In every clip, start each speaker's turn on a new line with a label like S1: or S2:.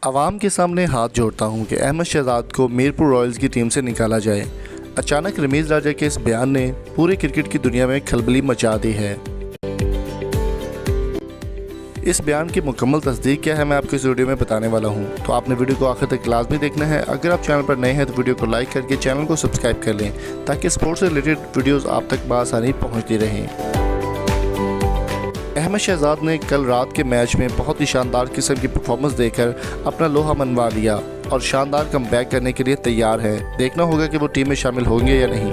S1: आवाम के सामने हाथ जोड़ता हूं कि अहमद शहजाद को मीरपुर रॉयल्स की टीम से निकाला जाए। अचानक रमीज़ राजा के इस बयान ने पूरी क्रिकेट की दुनिया में खलबली मचा दी है। इस बयान की मुकम्मल तस्दीक क्या है मैं आपको इस वीडियो में बताने वाला हूं, तो आपने वीडियो को आखिर तक लाजमी देखना है। अगर आप चैनल पर नए हैं तो वीडियो को लाइक करके चैनल को सब्सक्राइब कर लें ताकि स्पोर्ट्स से रिलेटेड वीडियोज़ आप तक बआसानी पहुँचती रहें। अहमद शहजाद ने कल रात के मैच में बहुत ही शानदार किस्म की परफॉर्मेंस देकर अपना लोहा मनवा लिया और शानदार कमबैक करने के लिए तैयार है। देखना होगा कि वो टीम में शामिल होंगे या नहीं।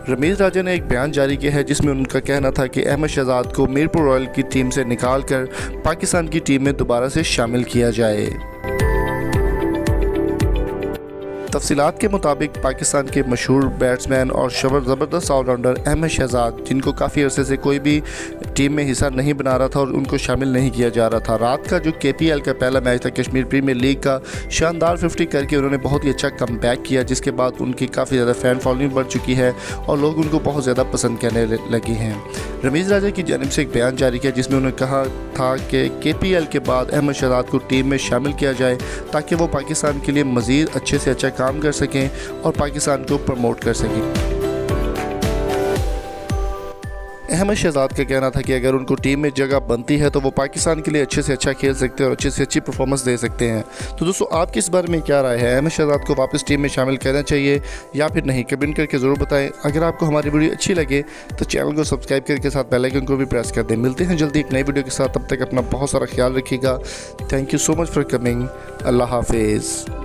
S1: रमीज़ राजा ने एक बयान जारी किया है जिसमें उनका कहना था कि अहमद शहजाद को मीरपुर रॉयल की टीम से निकालकर पाकिस्तान की टीम में दोबारा से शामिल किया जाए। तफसीलात के मुताबिक पाकिस्तान के मशहूर बैट्समैन और ज़बरदस्त ऑलराउंडर अहमद शहजाद, जिनको काफ़ी अरसे से कोई भी टीम में हिस्सा नहीं बना रहा था और उनको शामिल नहीं किया जा रहा था, रात का जो KPL का पहला मैच था कश्मीर प्रीमियर लीग का, शानदार 50 करके उन्होंने बहुत ही अच्छा कमबैक किया, जिसके बाद उनकी काफ़ी ज़्यादा फ़ैन फॉलोइंग बढ़ चुकी है और लोग उनको बहुत ज़्यादा पसंद करने लगे हैं। रमीज़ राजा की जानिब से एक बयान जारी किया जिसमें उन्होंने कहा था कि KPL के बाद अहमद शहजाद को टीम में शामिल किया जाए ताकि वो पाकिस्तान के लिए मज़ीद अच्छे से अच्छा काम कर सकें और पाकिस्तान को प्रमोट कर सकें। अहमद शहजाद का कहना था कि अगर उनको टीम में जगह बनती है तो वो पाकिस्तान के लिए अच्छे से अच्छा खेल सकते हैं और अच्छे से अच्छी परफॉर्मेंस दे सकते हैं। तो दोस्तों, आपकी इस बारे में क्या राय है? अहमद शहजाद को वापस टीम में शामिल करना चाहिए या फिर नहीं? कमेंट करके ज़रूर बताएं। अगर आपको हमारी वीडियो अच्छी लगे तो चैनल को सब्सक्राइब करके साथ बेल आइकन को भी प्रेस कर दें। मिलते हैं जल्दी एक नई वीडियो के साथ, तब तक अपना बहुत सारा ख्याल रखिएगा। Thank you so much for coming. अल्लाह हाफिज़।